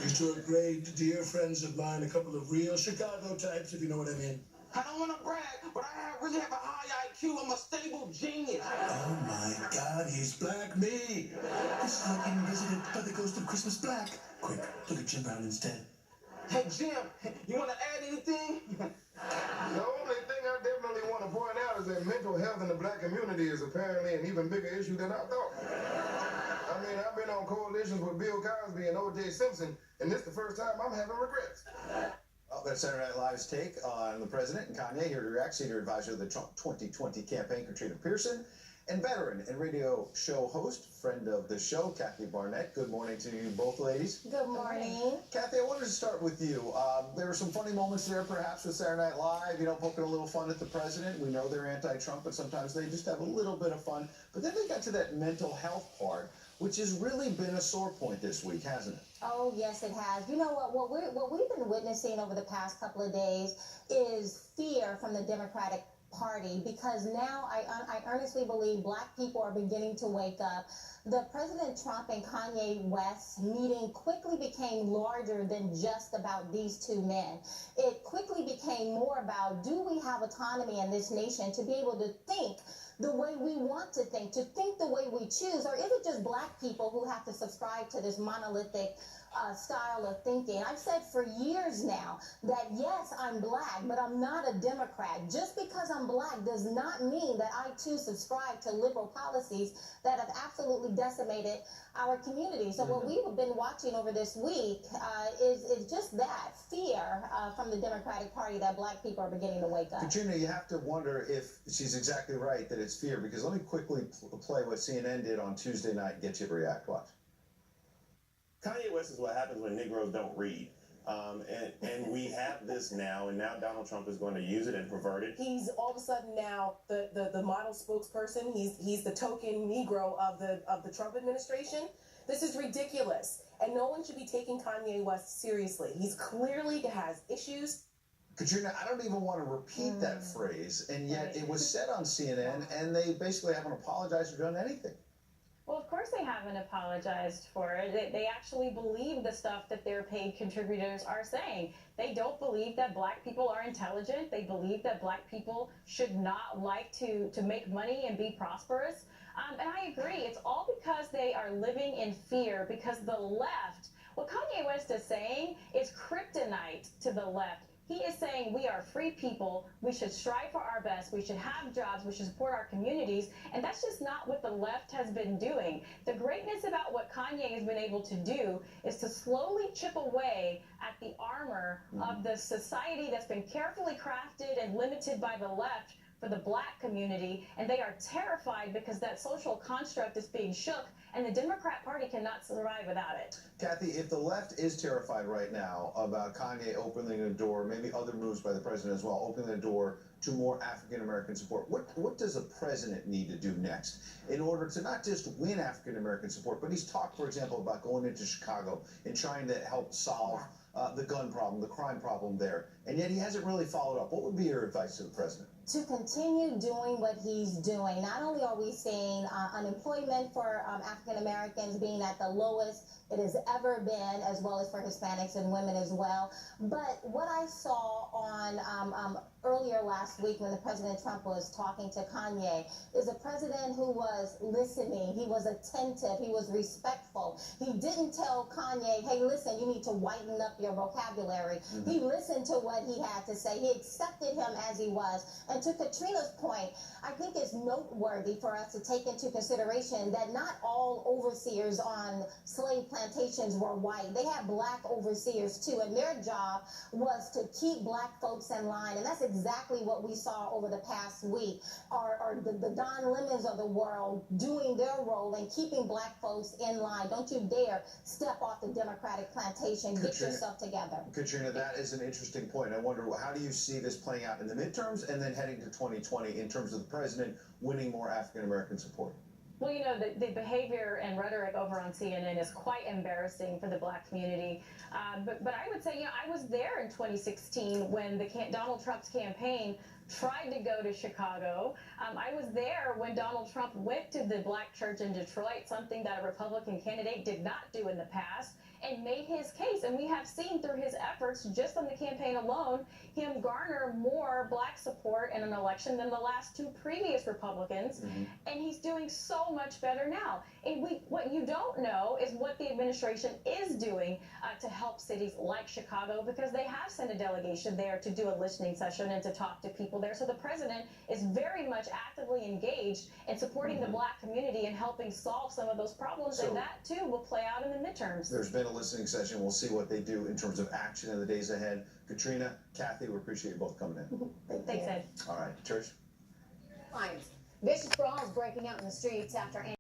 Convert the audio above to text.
He's doing great. Dear friends of mine, a couple of real Chicago types, if you know what I mean. I don't want to brag, but really have a high IQ. I'm a stable genius. Oh my God, he's black me. This is like getting visited by the ghost of Christmas Black. Quick, look at Jim Brown instead. Hey, Jim, you want to add anything? The only thing I definitely want to point out is that mental health in the black community is apparently an even bigger issue than I thought. I mean, I've been on coalitions with Bill Cosby and O.J. Simpson, and this is the first time I'm having regrets. Well, that's Saturday Night Live's take on the president and Kanye. Here to react, senior advisor of the Trump 2020 campaign, Katrina Pearson, and veteran and radio show host, friend of the show, Kathy Barnette. Good morning to you both, ladies. Good morning. Kathy, I wanted to start with you. There were some funny moments there, perhaps, with Saturday Night Live, poking a little fun at the president. We know they're anti-Trump, but sometimes they just have a little bit of fun. But then they got to that mental health part, which has really been a sore point this week, hasn't it? Oh, yes, it has. You know what we've been witnessing over the past couple of days is fear from the Democratic Party, because now I earnestly believe black people are beginning to wake up. The President Trump and Kanye West meeting quickly became larger than just about these two men. It quickly became more about, do we have autonomy in this nation to be able to think the way we want to think the way we choose, or is it just black people who have to subscribe to this monolithic style of thinking? I've said for years now that yes, I'm black, but I'm not a Democrat. Just because I'm black does not mean that I too subscribe to liberal policies that have absolutely decimated our community. So what we've been watching over this week is just that fear from the Democratic Party that black people are beginning to wake up. Katrina, you have to wonder if she's exactly right that it's fear, because let me quickly play what CNN did on Tuesday night and get you to react. Watch. Kanye West is what happens when Negroes don't read. And we have this now, and now Donald Trump is going to use it and pervert it. He's all of a sudden now the model spokesperson. He's the token Negro of the Trump administration. This is ridiculous, and no one should be taking Kanye West seriously. He's clearly has issues. Katrina, I don't even want to repeat that phrase, and yet it was said on CNN, and they basically haven't apologized or done anything. Well, of course they haven't apologized for it. They actually believe the stuff that their paid contributors are saying. They don't believe that black people are intelligent. They believe that black people should not like to make money and be prosperous. And I agree. It's all because they are living in fear, because the left, what Kanye West is saying is kryptonite to the left. He is saying we are free people, we should strive for our best, we should have jobs, we should support our communities, and that's just not what the left has been doing. The greatness about what Kanye has been able to do is to slowly chip away at the armor of the society that's been carefully crafted and limited by the left for the black community, and they are terrified because that social construct is being shook, and the Democrat Party cannot survive without it. Kathy, if the left is terrified right now about Kanye opening a door, maybe other moves by the president as well, opening the door to more African-American support, what does a president need to do next in order to not just win African-American support, but he's talked, for example, about going into Chicago and trying to help solve the gun problem, the crime problem there, and yet he hasn't really followed up. What would be your advice to the president? To continue doing what he's doing. Not only are we seeing unemployment for African Americans being at the lowest it has ever been, as well as for Hispanics and women as well, but what I saw on earlier last week when the President Trump was talking to Kanye is a president who was listening, he was attentive, he was respectful. He didn't tell Kanye, hey, listen, you need to whiten up your vocabulary. He listened to what he had to say. He accepted him as he was. And to Katrina's point, I think it's noteworthy for us to take into consideration that not all overseers on slave plantations were white. They had black overseers too, and their job was to keep black folks in line. And that's exactly what we saw over the past week. Are the Don Lemons of the world doing their role in keeping black folks in line. Don't you dare step off the Democratic plantation. Get yourself together. Katrina, that is an interesting point. I wonder, how do you see this playing out in the midterms and then heading to 2020 in terms of the president winning more African-American support? Well, you know, the behavior and rhetoric over on CNN is quite embarrassing for the black community. But I would say, you know, I was there in 2016 when Donald Trump's campaign tried to go to Chicago. I was there when Donald Trump went to the black church in Detroit, something that a Republican candidate did not do in the past, and made his case. And we have seen through his efforts, just on the campaign alone, him garner more black support in an election than the last two previous Republicans. And he's doing so much better now. And what you don't know is what the administration is doing to help cities like Chicago, because they have sent a delegation there to do a listening session and to talk to people there. So the president is very much actively engaged in supporting the black community and helping solve some of those problems. So, and that too will play out in the midterms. There's been a listening session. We'll see what they do in terms of action in the days ahead. Katrina, Kathy, we appreciate you both coming in. Thanks, Ed. All right, Church. Violence. Vicious brawls breaking out in the streets after